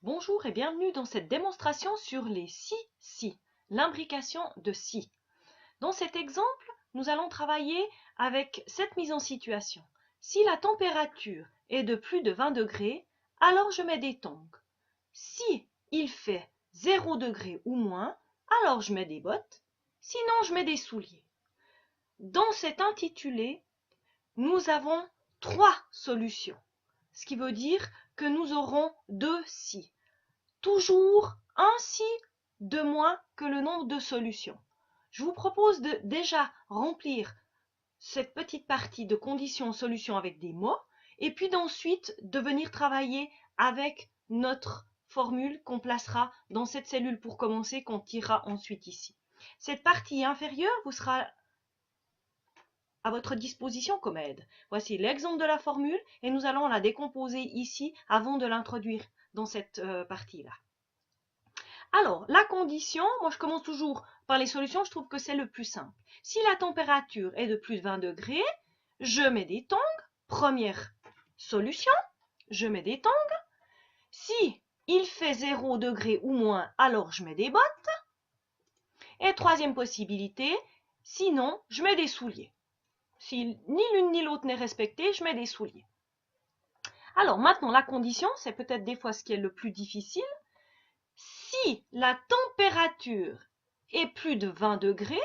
Bonjour et bienvenue dans cette démonstration sur les si, l'imbrication de si. Dans cet exemple, nous allons travailler avec cette mise en situation. Si la température est de plus de 20 degrés, alors je mets des tongs. Si il fait 0 degré ou moins, alors je mets des bottes, sinon je mets des souliers. Dans cet intitulé, nous avons 3 solutions, ce qui veut dire que nous aurons 2 si. Toujours un si de moins que le nombre de solutions. Je vous propose de déjà remplir cette petite partie de conditions-solutions avec des mots et puis d'ensuite de venir travailler avec notre formule qu'on placera dans cette cellule pour commencer, qu'on tirera ensuite ici. Cette partie inférieure vous sera à votre disposition comme aide. Voici l'exemple de la formule et nous allons la décomposer ici avant de l'introduire dans cette partie-là. Alors, la condition, moi je commence toujours par les solutions, je trouve que c'est le plus simple. Si la température est de plus de 20 degrés, je mets des tongs. Première solution, je mets des tongs. Si il fait 0 degré ou moins, alors je mets des bottes. Et troisième possibilité, sinon, je mets des souliers. Si ni l'une ni l'autre n'est respectée, je mets des souliers. Alors maintenant, la condition, c'est peut-être des fois ce qui est le plus difficile. Si la température est plus de 20 degrés,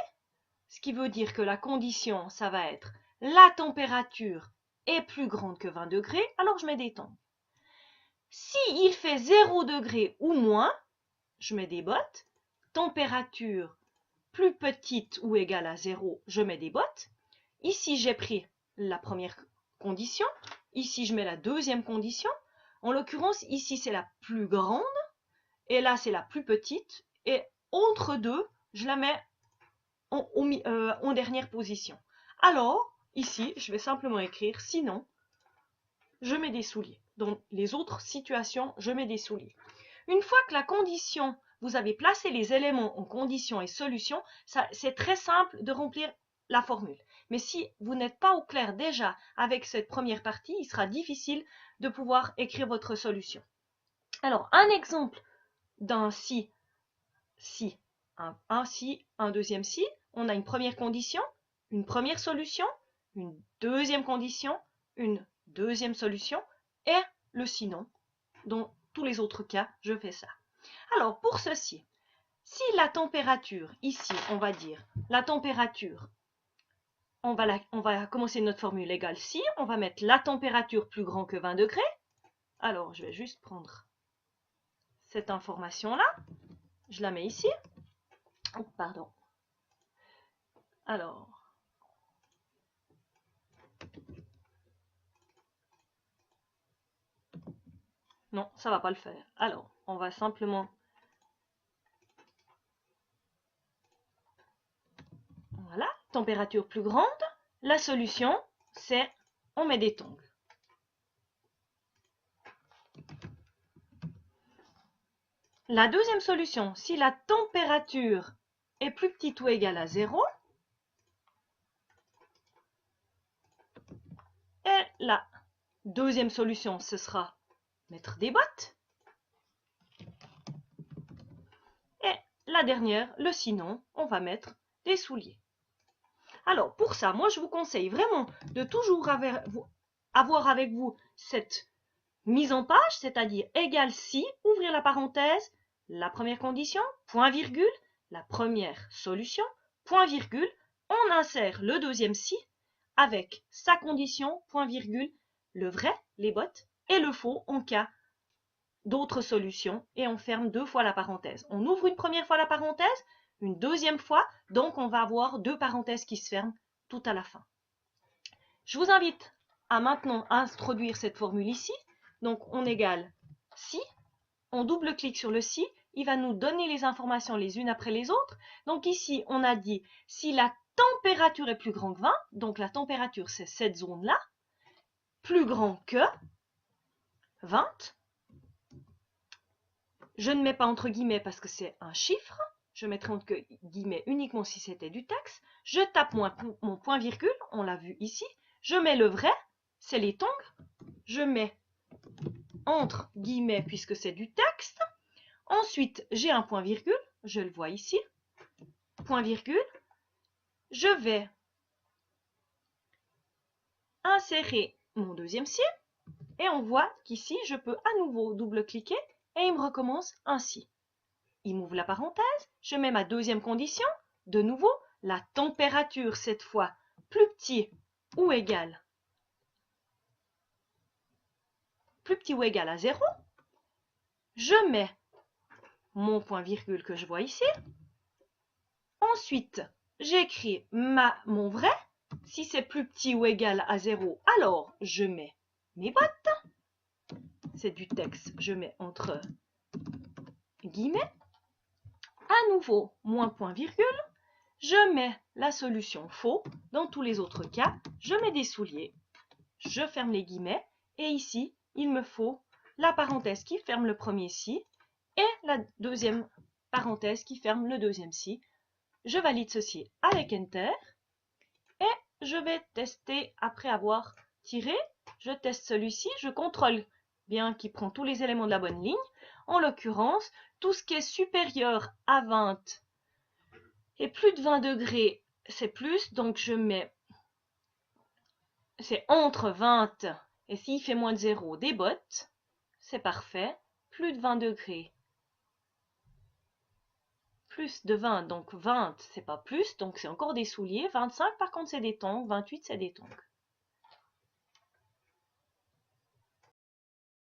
ce qui veut dire que la condition, ça va être la température est plus grande que 20 degrés, alors je mets des tongs. Si il fait 0 degré ou moins, je mets des bottes. Température plus petite ou égale à 0, je mets des bottes. Ici, j'ai pris la première condition. Ici, je mets la deuxième condition. En l'occurrence, ici, c'est la plus grande. Et là, c'est la plus petite. Et entre deux, je la mets en dernière position. Alors, ici, je vais simplement écrire « sinon », je mets des souliers. Dans les autres situations, je mets des souliers. Une fois que la condition, vous avez placé les éléments en condition et solution, c'est très simple de remplir la formule. Mais si vous n'êtes pas au clair déjà avec cette première partie, il sera difficile de pouvoir écrire votre solution. Alors, un exemple d'un si, un si, un deuxième si, on a une première condition, une première solution, une deuxième condition, une deuxième solution et le sinon. Dans tous les autres cas, je fais ça. Alors, pour ceci, si la température, ici, on va dire, la température, on va commencer notre formule égale si, on va mettre la température plus grand que 20 degrés. Alors, je vais juste prendre cette information-là, je la mets ici. Oh, pardon. Alors, non, ça va pas le faire. Alors, on va simplement... Voilà, température plus grande. La solution, c'est on met des tongs. La deuxième solution, si la température est plus petite ou égale à 0, et la deuxième solution, ce sera mettre des bottes. Et la dernière, le sinon, on va mettre des souliers. Alors, pour ça, moi, je vous conseille vraiment de toujours avoir avec vous cette mise en page, c'est-à-dire égale si, ouvrir la parenthèse, la première condition, point virgule, la première solution, point virgule, on insère le deuxième si avec sa condition, point virgule, le vrai, les bottes, et le faux en cas d'autres solutions, et on ferme 2 fois la parenthèse. On ouvre une première fois la parenthèse, une deuxième fois, donc on va avoir 2 parenthèses qui se ferment tout à la fin. Je vous invite à maintenant introduire cette formule ici. Donc on égale si, on double-clique sur le si, il va nous donner les informations les unes après les autres. Donc ici, on a dit si la température est plus grande que 20, donc la température c'est cette zone-là, plus grand que 20. Je ne mets pas entre guillemets parce que c'est un chiffre. Je mettrai entre guillemets uniquement si c'était du texte. Je tape mon point virgule, on l'a vu ici. Je mets le vrai, c'est les tongs. Je mets entre guillemets puisque c'est du texte. Ensuite, j'ai un point virgule, je le vois ici. Point virgule. Je vais insérer mon deuxième si et on voit qu'ici, je peux à nouveau double-cliquer et il me recommence ainsi. Il m'ouvre la parenthèse, je mets ma deuxième condition, de nouveau, la température cette fois, plus petit ou égal à 0. Je mets mon point virgule que je vois ici. Ensuite, j'écris mon vrai. Si c'est plus petit ou égal à 0, alors je mets mes bottes. C'est du texte, je mets entre guillemets. À nouveau, moins point virgule. Je mets la solution faux. Dans tous les autres cas, je mets des souliers. Je ferme les guillemets. Et ici, il me faut la parenthèse qui ferme le premier si et la deuxième parenthèse qui ferme le deuxième si. Je valide ceci avec Enter. Et je vais tester après avoir tiré. Je teste celui-ci. Je contrôle bien qu'il prend tous les éléments de la bonne ligne. En l'occurrence, tout ce qui est supérieur à 20 et plus de 20 degrés, c'est plus. Donc je mets, c'est entre 20 et s'il fait moins de 0, des bottes. C'est parfait. Plus de 20 degrés. Plus de 20, donc 20, c'est pas plus, donc c'est encore des souliers. 25, par contre, c'est des tongs. 28, c'est des tongs.